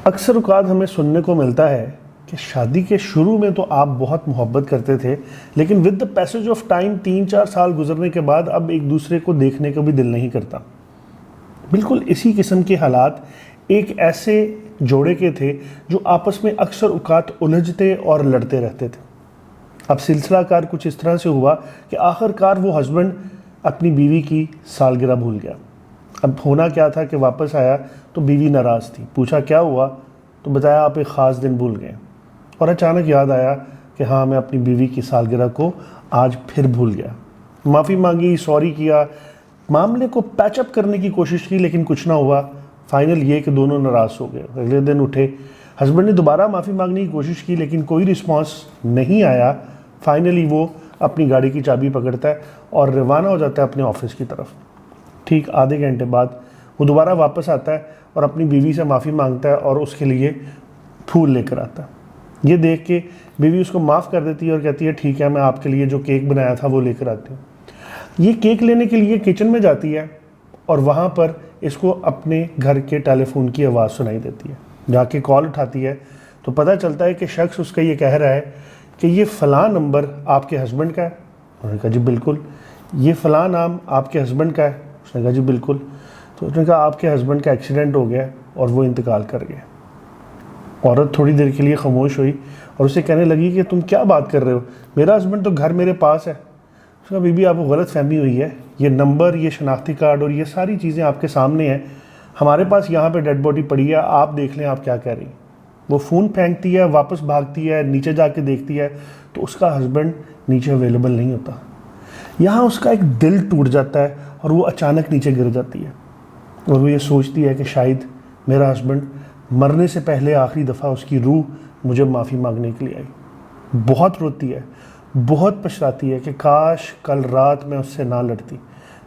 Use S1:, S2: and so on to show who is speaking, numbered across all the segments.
S1: अक्सर औक़ात हमें सुनने को मिलता है कि शादी के शुरू में तो आप बहुत मोहब्बत करते थे, लेकिन with the passage of time 3-4 साल गुजरने के बाद अब एक दूसरे को देखने का भी दिल नहीं करता। बिल्कुल इसी किस्म के हालात एक ऐसे जोड़े के थे जो आपस में अक्सर औक़ात उलझते और लड़ते रहते थे। अब सिलसिलाकार कुछ इस तरह से हुआ कि आखिरकार वो हस्बैंड अपनी बीवी की सालगिरह भूल गया। अब होना क्या था कि वापस आया तो बीवी नाराज़ थी। पूछा क्या हुआ, तो बताया आप एक ख़ास दिन भूल गए। और अचानक याद आया कि हाँ, मैं अपनी बीवी की सालगिरह को आज फिर भूल गया। माफ़ी मांगी, सॉरी किया, मामले को पैचअप करने की कोशिश की, लेकिन कुछ ना हुआ। फाइनल ये कि दोनों नाराज़ हो गए। अगले दिन उठे, हस्बैंड ने दोबारा माफ़ी मांगने की कोशिश की, लेकिन कोई रिस्पॉन्स नहीं आया। फाइनली वो अपनी गाड़ी की चाबी पकड़ता है और रवाना हो जाता है अपने ऑफिस की तरफ। ठीक आधे घंटे बाद वो दोबारा वापस आता है और अपनी बीवी से माफ़ी मांगता है और उसके लिए फूल लेकर आता है। ये देख के बीवी उसको माफ़ कर देती है और कहती है ठीक है, मैं आपके लिए जो केक बनाया था वो लेकर आती हूँ। ये केक लेने के लिए किचन में जाती है और वहाँ पर इसको अपने घर के टेलीफोन की आवाज़ सुनाई देती है। जाके कॉल उठाती है तो पता चलता है कि शख्स उसका ये कह रहा है कि ये फ़लाँ नंबर आपके हस्बैंड का है। उन्होंने कहा जी बिल्कुल। ये फ़लाँ नाम आपके हस्बैंड का है। उसने कहा जी बिल्कुल। तो उसने कहा आपके हस्बैंड का एक्सीडेंट हो गया और वो इंतकाल कर गए। औरत थोड़ी देर के लिए खामोश हुई और उसे कहने लगी कि तुम क्या बात कर रहे हो, मेरा हस्बैंड तो घर मेरे पास है। उसका बीबी आपको गलत फहमी हुई है, ये नंबर, ये शनाख्ती कार्ड और ये सारी चीज़ें आपके सामने हैं। हमारे पास यहाँ पे डेड बॉडी पड़ी है, आप देख लें आप क्या कह रही हैं। वो फ़ोन फेंकती है, वापस भागती है, नीचे जाके देखती है तो उसका हस्बैंड नीचे अवेलेबल नहीं होता। यहाँ उसका एक दिल टूट जाता है और वो अचानक नीचे गिर जाती है और वो ये सोचती है कि शायद मेरा हस्बैंड मरने से पहले आखिरी दफ़ा उसकी रूह मुझे माफ़ी मांगने के लिए आई। बहुत रोती है, बहुत पछताती है कि काश कल रात मैं उससे ना लड़ती,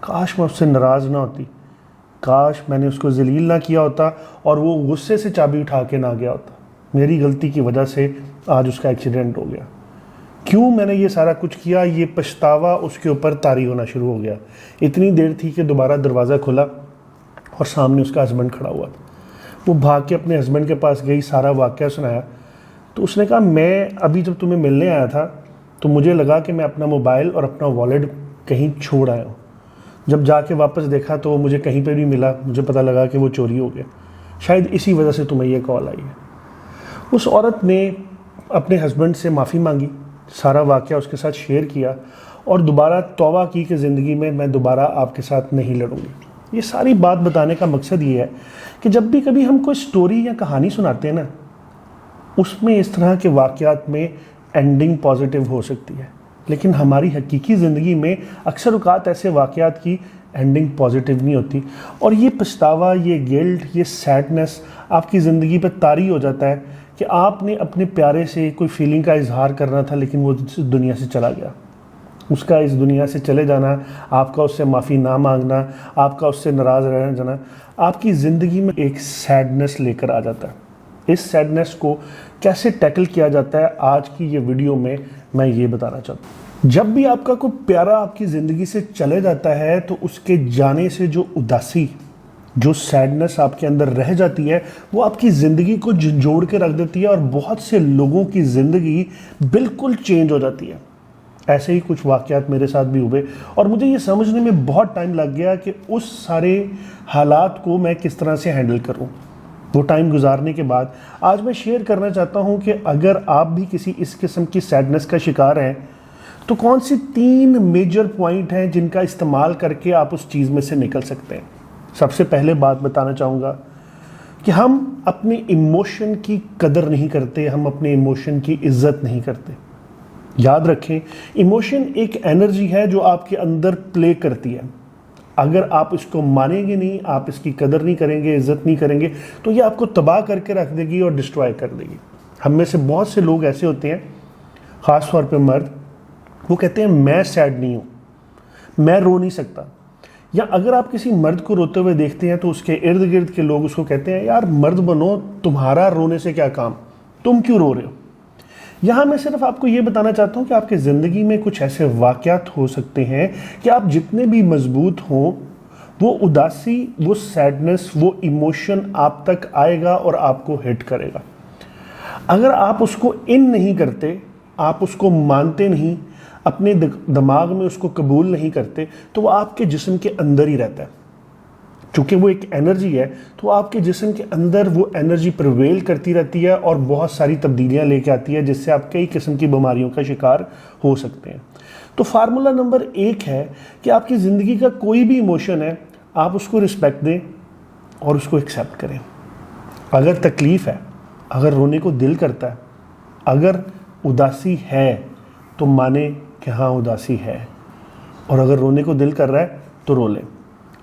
S1: काश मैं उससे नाराज़ ना होती, काश मैंने उसको जलील ना किया होता और वो गुस्से से चाबी उठा के ना गया होता। मेरी गलती की वजह से आज उसका एक्सीडेंट हो गया। क्यों मैंने ये सारा कुछ किया, ये पछतावा उसके ऊपर तारी होना शुरू हो गया। इतनी देर थी कि दोबारा दरवाज़ा खुला और सामने उसका हस्बैंड खड़ा हुआ था। वो भाग के अपने हस्बैंड के पास गई, सारा वाक़या सुनाया। तो उसने कहा मैं अभी जब तुम्हें मिलने आया था तो मुझे लगा कि मैं अपना मोबाइल और अपना वॉलेट कहीं छोड़ आया हूँ। जब जाके वापस देखा तो मुझे कहीं पे भी मिला, मुझे पता लगा कि वो चोरी हो गया। शायद इसी वजह से तुम्हें ये कॉल आई है। उस औरत ने अपने हस्बैंड से माफ़ी मांगी, सारा वाक़या उसके साथ शेयर किया और दोबारा तौबा की कि ज़िंदगी में मैं दोबारा आपके साथ नहीं लड़ूंगी। ये सारी बात बताने का मकसद ये है कि जब भी कभी हम कोई स्टोरी या कहानी सुनाते हैं ना, उसमें इस तरह के वाक़यात में एंडिंग पॉजिटिव हो सकती है, लेकिन हमारी हकीकी ज़िंदगी में अक्सर औक़ात ऐसे वाक़यात की एंडिंग पॉजिटिव नहीं होती और ये पछतावा, ये गिल्ट, ये सैडनेस आपकी ज़िंदगी पर तारी हो जाता है कि आपने अपने प्यारे से कोई फीलिंग का इजहार करना था लेकिन वो इस दुनिया से चला गया। उसका इस दुनिया से चले जाना, आपका उससे माफ़ी ना मांगना, आपका उससे नाराज़ रह जाना आपकी ज़िंदगी में एक सैडनेस लेकर आ जाता है। इस सैडनेस को कैसे टैकल किया जाता है, आज की ये वीडियो में मैं ये बताना चाहता हूँ। जब भी आपका कोई प्यारा आपकी ज़िंदगी से चले जाता है तो उसके जाने से जो उदासी, जो सैडनेस आपके अंदर रह जाती है, वो आपकी ज़िंदगी को झंझोड़ के रख देती है और बहुत से लोगों की ज़िंदगी बिल्कुल चेंज हो जाती है। ऐसे ही कुछ वाक़यात मेरे साथ भी हुए और मुझे ये समझने में बहुत टाइम लग गया कि उस सारे हालात को मैं किस तरह से हैंडल करूं। वो टाइम गुजारने के बाद आज मैं शेयर करना चाहता हूं कि अगर आप भी किसी इस किस्म की सैडनेस का शिकार हैं तो कौन सी 3 मेजर पॉइंट हैं जिनका इस्तेमाल करके आप उस चीज़ में से निकल सकते हैं। सबसे पहले बात बताना चाहूँगा कि हम अपने इमोशन की कदर नहीं करते, हम अपने इमोशन की इज्जत नहीं करते। याद रखें, इमोशन एक एनर्जी है जो आपके अंदर प्ले करती है। अगर आप इसको मानेंगे नहीं, आप इसकी कदर नहीं करेंगे, इज्जत नहीं करेंगे, तो ये आपको तबाह करके रख देगी और डिस्ट्रॉय कर देगी। हम में से बहुत से लोग ऐसे होते हैं, ख़ास तौर पे मर्द, वो कहते हैं मैं सैड नहीं हूँ, मैं रो नहीं सकता। या अगर आप किसी मर्द को रोते हुए देखते हैं तो उसके इर्द गिर्द के लोग उसको कहते हैं यार मर्द बनो, तुम्हारा रोने से क्या काम, तुम क्यों रो रहे हो। यहाँ मैं सिर्फ आपको ये बताना चाहता हूँ कि आपकी ज़िंदगी में कुछ ऐसे वाक़यात हो सकते हैं कि आप जितने भी मजबूत हों वो उदासी, वो सैडनेस, वो इमोशन आप तक आएगा और आपको हिट करेगा। अगर आप उसको इन नहीं करते, आप उसको मानते नहीं, अपने दिमाग में उसको कबूल नहीं करते, तो वो आपके जिस्म के अंदर ही रहता है। चूँकि वो एक एनर्जी है, तो आपके जिस्म के अंदर वो एनर्जी प्रिवेल करती रहती है और बहुत सारी तब्दीलियाँ लेके आती है, जिससे आप कई किस्म की बीमारियों का शिकार हो सकते हैं। तो फार्मूला नंबर 1 है कि आपकी ज़िंदगी का कोई भी इमोशन है, आप उसको रिस्पेक्ट दें और उसको एक्सेप्ट करें। अगर तकलीफ़ है, अगर रोने को दिल करता है, अगर उदासी है, तो माने कि हाँ उदासी है, और अगर रोने को दिल कर रहा है तो रो लें।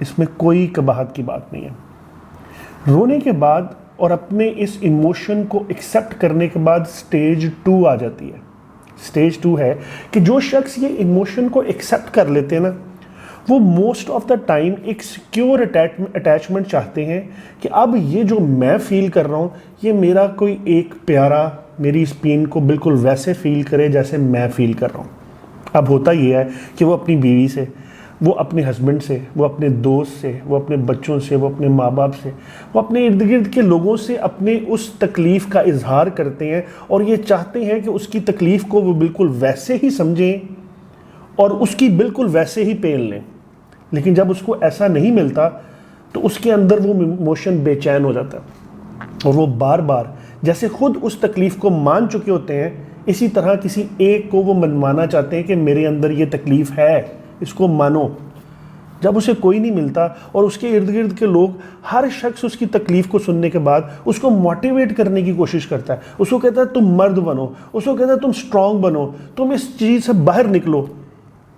S1: इसमें कोई कबाहत की बात नहीं है। रोने के बाद और अपने इस इमोशन को एक्सेप्ट करने के बाद स्टेज 2 आ जाती है। स्टेज 2 है कि जो शख्स ये इमोशन को एक्सेप्ट कर लेते हैं ना, वो मोस्ट ऑफ द टाइम एक सिक्योर अटैचमेंट चाहते हैं कि अब ये जो मैं फील कर रहा हूँ, ये मेरा कोई एक प्यारा मेरी इस पेन को बिल्कुल वैसे फील करे जैसे मैं फील कर रहा हूँ। अब होता ये है कि वो अपनी बीवी से, वो अपने हस्बैंड से, वो अपने दोस्त से, वो अपने बच्चों से, वो अपने माँ बाप से, वो अपने इर्द गिर्द के लोगों से अपने उस तकलीफ़ का इजहार करते हैं और ये चाहते हैं कि उसकी तकलीफ़ को वो बिल्कुल वैसे ही समझें और उसकी बिल्कुल वैसे ही पेन लें। लेकिन जब उसको ऐसा नहीं मिलता तो उसके अंदर वो इमोशन बेचैन हो जाता है और वो बार बार जैसे खुद उस तकलीफ़ को मान चुके होते हैं, इसी तरह किसी एक को वो मनवाना चाहते हैं कि मेरे अंदर ये तकलीफ़ है, इसको मानो। जब उसे कोई नहीं मिलता और उसके इर्द गिर्द के लोग, हर शख्स उसकी तकलीफ़ को सुनने के बाद उसको मोटिवेट करने की कोशिश करता है, उसको कहता है तुम मर्द बनो, उसको कहता है तुम स्ट्रांग बनो, तुम इस चीज़ से बाहर निकलो,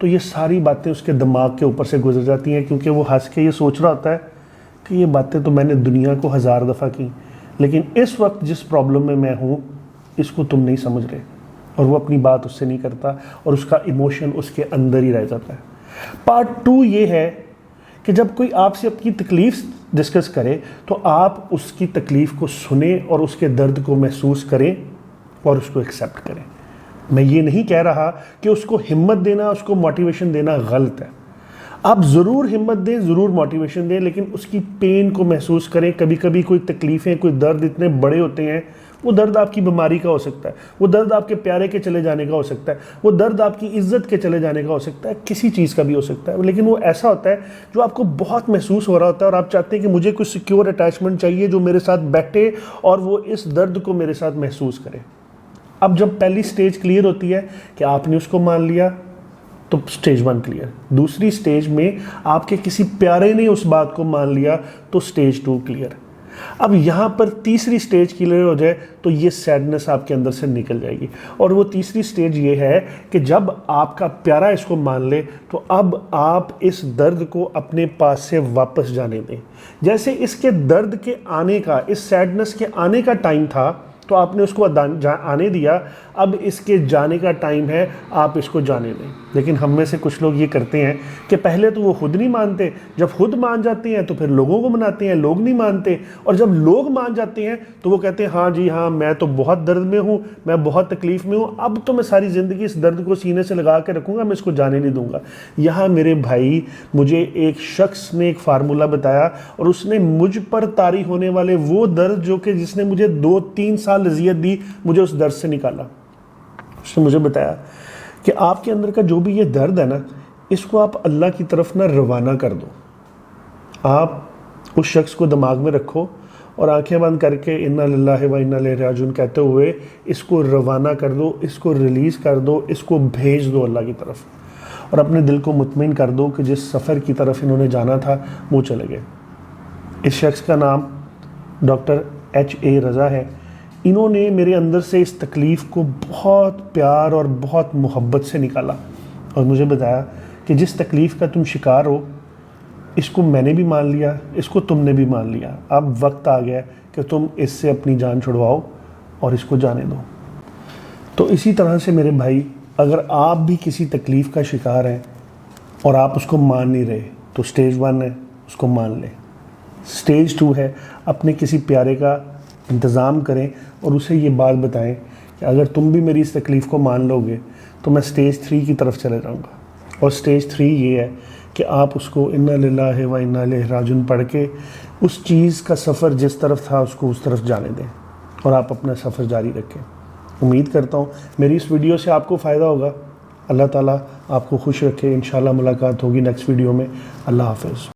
S1: तो ये सारी बातें उसके दिमाग के ऊपर से गुजर जाती हैं, क्योंकि वो हंस के ये सोच रहा होता है कि ये बातें तो मैंने दुनिया को 1000 दफ़ा की, लेकिन इस वक्त जिस प्रॉब्लम में मैं हूँ इसको तुम नहीं समझ रहे। और वो अपनी बात उससे नहीं करता और उसका इमोशन उसके अंदर ही रह जाता है। पार्ट 2 ये है कि जब कोई आपसे अपनी तकलीफ़ डिस्कस करे तो आप उसकी तकलीफ़ को सुने और उसके दर्द को महसूस करें और उसको एक्सेप्ट करें। मैं ये नहीं कह रहा कि उसको हिम्मत देना, उसको मोटिवेशन देना गलत है। आप ज़रूर हिम्मत दें, ज़रूर मोटिवेशन दें, लेकिन उसकी पेन को महसूस करें। कभी कभी कोई तकलीफ़ें, कोई दर्द इतने बड़े होते हैं, वो दर्द आपकी बीमारी का हो सकता है, वो दर्द आपके प्यारे के चले जाने का हो सकता है, वो दर्द आपकी इज्जत के चले जाने का हो सकता है, किसी चीज़ का भी हो सकता है, लेकिन वो ऐसा होता है जो आपको बहुत महसूस हो रहा होता है और आप चाहते हैं कि मुझे कुछ सिक्योर अटैचमेंट चाहिए जो मेरे साथ बैठे और वो इस दर्द को मेरे साथ महसूस करे। अब जब पहली स्टेज क्लियर होती है कि आपने उसको मान लिया, तो स्टेज 1 क्लियर। दूसरी स्टेज में आपके किसी प्यारे ने उस बात को मान लिया, तो स्टेज 2 क्लियर। अब यहाँ पर तीसरी स्टेज क्लियर हो जाए तो ये सैडनेस आपके अंदर से निकल जाएगी। और वो तीसरी स्टेज ये है कि जब आपका प्यारा इसको मान ले, तो अब आप इस दर्द को अपने पास से वापस जाने दें। जैसे इसके दर्द के आने का, इस सैडनेस के आने का टाइम था, तो आपने उसको आने दिया, अब इसके जाने का टाइम है, आप इसको जाने दें। लेकिन हम में से कुछ लोग ये करते हैं कि पहले तो वो खुद नहीं मानते, जब खुद मान जाते हैं तो फिर लोगों को मनाते हैं, लोग नहीं मानते, और जब लोग मान जाते हैं तो वो कहते हैं हाँ जी हाँ, मैं तो बहुत दर्द में हूँ, मैं बहुत तकलीफ़ में हूँ, अब तो मैं सारी ज़िंदगी इस दर्द को सीने से लगा के रखूँगा, मैं इसको जाने नहीं दूँगा। यहाँ मेरे भाई, मुझे एक शख्स ने एक फार्मूला बताया और उसने मुझ पर तारी होने वाले वो दर्द जो कि जिसने मुझे 2-3 साल अज़ियत दी, मुझे उस दर्द से निकाला। उसने मुझे बताया कि आपके अंदर का जो भी ये दर्द है ना, इसको आप अल्लाह की तरफ ना रवाना कर दो। आप उस शख्स को दिमाग में रखो और आंखें बंद करके इन्ना लिल्लाहि व इन्ना इलैहि राजिऊन कहते हुए इसको रवाना कर दो, इसको रिलीज़ कर दो, इसको भेज दो अल्लाह की तरफ, और अपने दिल को मुतमिन कर दो कि जिस सफ़र की तरफ इन्होंने जाना था वो चले गए। इस शख्स का नाम डॉक्टर H.A. रज़ा है। इन्होंने मेरे अंदर से इस तकलीफ़ को बहुत प्यार और बहुत मोहब्बत से निकाला और मुझे बताया कि जिस तकलीफ़ का तुम शिकार हो, इसको मैंने भी मान लिया, इसको तुमने भी मान लिया, अब वक्त आ गया कि तुम इससे अपनी जान छुड़वाओ और इसको जाने दो। तो इसी तरह से मेरे भाई, अगर आप भी किसी तकलीफ़ का शिकार हैं और आप उसको मान नहीं रहे, तो स्टेज 1 है, उसको मान लें। स्टेज 2 है, अपने किसी प्यारे का इंतज़ाम करें और उसे ये बात बताएं कि अगर तुम भी मेरी इस तकलीफ़ को मान लोगे तो मैं स्टेज 3 की तरफ चले जाऊंगा और स्टेज 3 ये है कि आप उसको इन्ना लिल्लाहि व इन्ना इलैहि राजिऊन पढ़ के उस चीज़ का सफ़र जिस तरफ था उसको उस तरफ जाने दें और आप अपना सफ़र जारी रखें। उम्मीद करता हूँ मेरी इस वीडियो से आपको फ़ायदा होगा। अल्लाह ताला आपको खुश रखे। इंशाल्लाह मुलाकात होगी नेक्स्ट वीडियो में। अल्लाह हाफ़िज़।